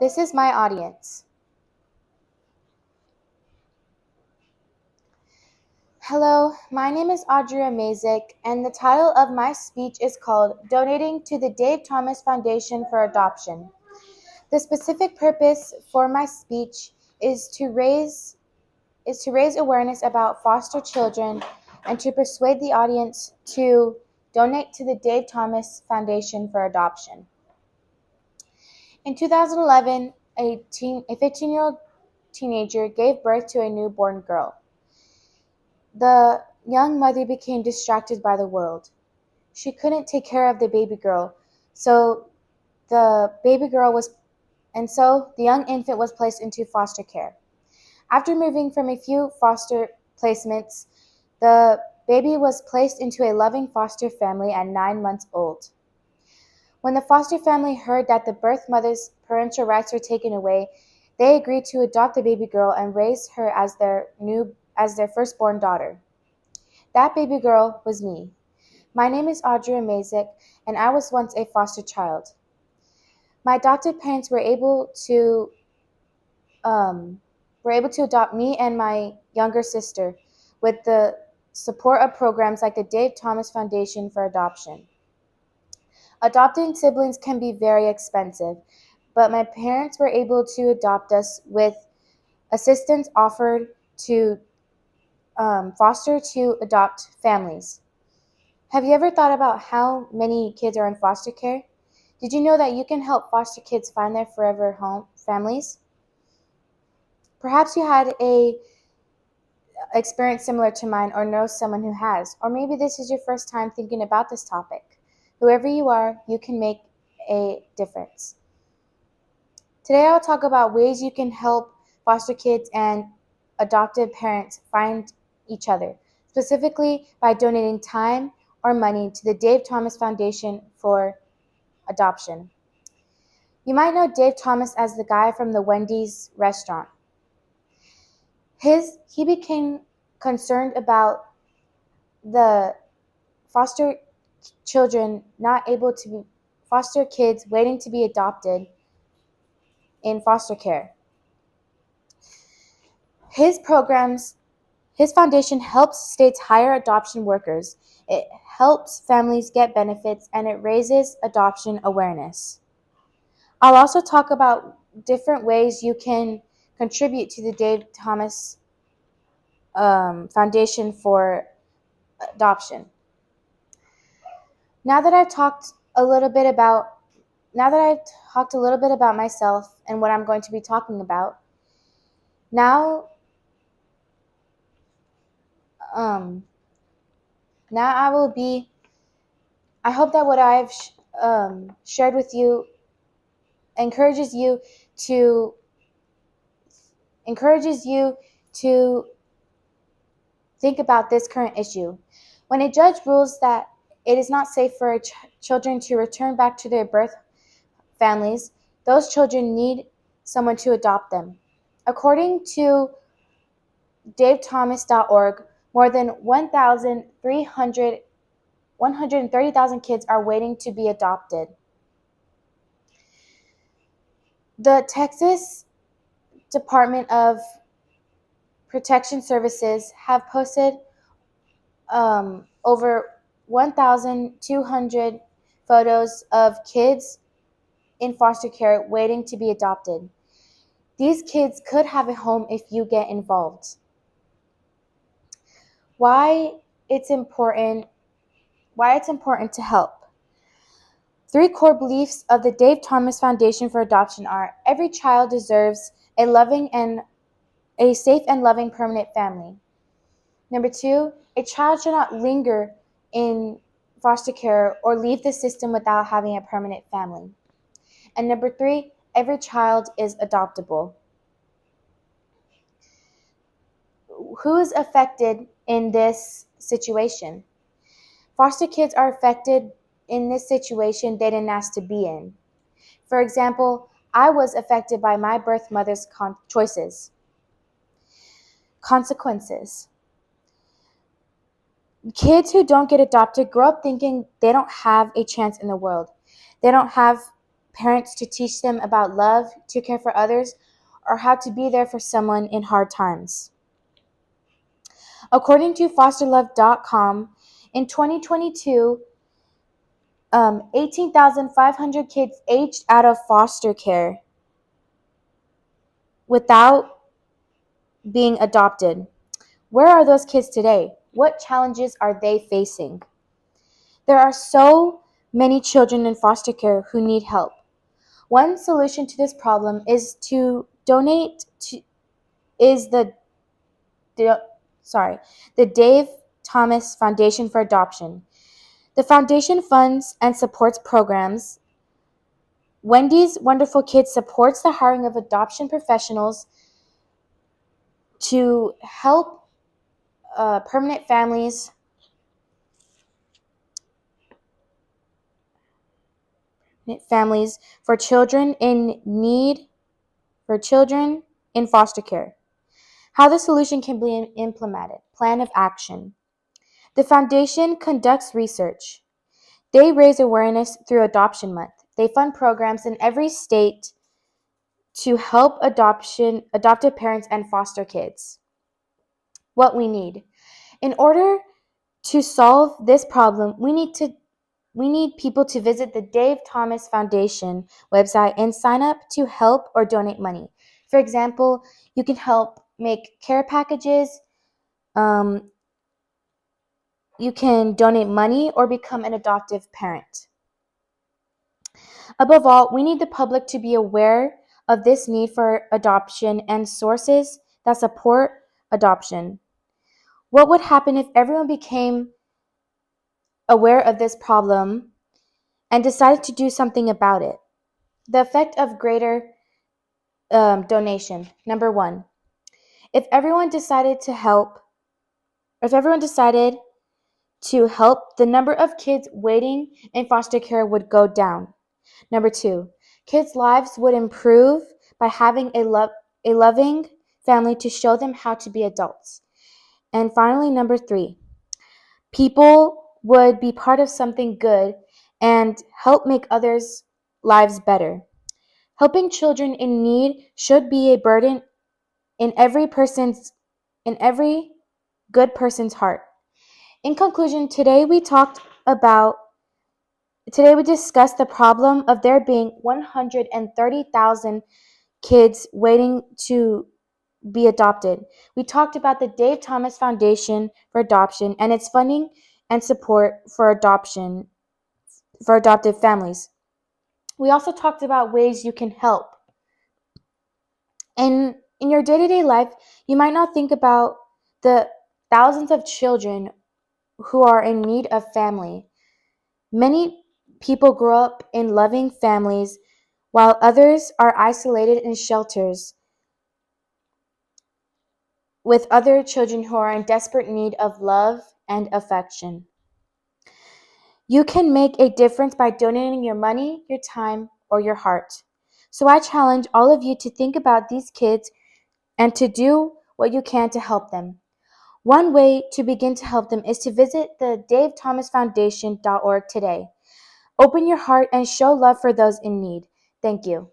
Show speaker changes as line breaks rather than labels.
This is my audience. Hello, my name is Audrey Mazik, and the title of my speech is called Donating to the Dave Thomas Foundation for Adoption. The specific purpose for my speech is to raise awareness about foster children and to persuade the audience to donate to the Dave Thomas Foundation for Adoption. In 2011, a 15-year-old teenager gave birth to a newborn girl. The young mother became distracted by the world. She couldn't take care of the baby girl, so the baby girl was so the young infant was placed into foster care. After moving from a few foster placements, the baby was placed into a loving foster family at 9 months old. When the foster family heard that the birth mother's parental rights were taken away, they agreed to adopt the baby girl and raise her as their firstborn daughter. That baby girl was me. My name is Audrey Mazik, and I was once a foster child. My adopted parents were able to adopt me and my younger sister with the support of programs like the Dave Thomas Foundation for Adoption. Adopting siblings can be very expensive, but my parents were able to adopt us with assistance offered to foster to adopt families. Have you ever thought about how many kids are in foster care? Did you know that you can help foster kids find their forever home families? Perhaps you had a experience similar to mine or know someone who has, or maybe this is your first time thinking about this topic. Whoever you are, you can make a difference. Today I'll talk about ways you can help foster kids and adoptive parents find each other, specifically by donating time or money to the Dave Thomas Foundation for Adoption. You might know Dave Thomas as the guy from the Wendy's restaurant. He became concerned about the foster children not able to be foster kids waiting to be adopted in foster care. His programs, his foundation helps states hire adoption workers. It helps families get benefits and it raises adoption awareness. I'll also talk about different ways you can contribute to the Dave Thomas Foundation for Adoption. Now that I've talked a little bit about myself and what I'm going to be talking about, now um, now I hope that what I've shared with you encourages you to think about this current issue. When a judge rules that it is not safe for children to return back to their birth families, those children need someone to adopt them. According to davethomas.org, more than 130,000 kids are waiting to be adopted. The Texas Department of Protection Services have posted over 1,200 photos of kids in foster care waiting to be adopted. These kids could have a home if you get involved. Why it's important to help. 3 core beliefs of the Dave Thomas Foundation for Adoption are: every child deserves a safe and loving permanent family. Number 2, a child should not linger in foster care or leave the system without having a permanent family. And number 3, every child is adoptable. Who is affected in this situation? Foster kids are affected in this situation they didn't ask to be in. For example, I was affected by my birth mother's choices. Consequences. Kids who don't get adopted grow up thinking they don't have a chance in the world. They don't have parents to teach them about love, to care for others, or how to be there for someone in hard times. According to fosterlove.com, in 2022, 18,500 kids aged out of foster care without being adopted. Where are those kids today? What challenges are they facing? There are so many children in foster care who need help. One solution to this problem is to donate to is the the Dave Thomas Foundation for Adoption. The foundation funds and supports programs. Wendy's Wonderful Kids supports the hiring of adoption professionals to help permanent families for children in need, for children in foster care. How the solution can be implemented. Plan of action. The foundation conducts research. They raise awareness through Adoption Month. They fund programs in every state to help adoptive parents and foster kids. What we need. In order to solve this problem, we need people to visit the Dave Thomas Foundation website and sign up to help or donate money. For example, you can help make care packages, you can donate money or become an adoptive parent. Above all, we need the public to be aware of this need for adoption and sources that support adoption. What would happen if everyone became aware of this problem and decided to do something about it? The effect of greater donation. Number one, if everyone decided to help, the number of kids waiting in foster care would go down. Number two, kids' lives would improve by having a loving family to show them how to be adults. And finally, number three, people would be part of something good and help make others' lives better. Helping children in need should be a burden in every good person's heart. In conclusion, today we discussed the problem of there being 130,000 kids waiting to be adopted. We talked about the Dave Thomas Foundation for Adoption and its funding and support for adoptive families. We also talked about ways you can help. And in your day-to-day life, you might not think about the thousands of children who are in need of family. Many people grow up in loving families while others are isolated in shelters with other children who are in desperate need of love and affection. You can make a difference by donating your money, your time, or your heart. So I challenge all of you to think about these kids and to do what you can to help them. One way to begin to help them is to visit the davethomasfoundation.org today. Open your heart and show love for those in need. Thank you.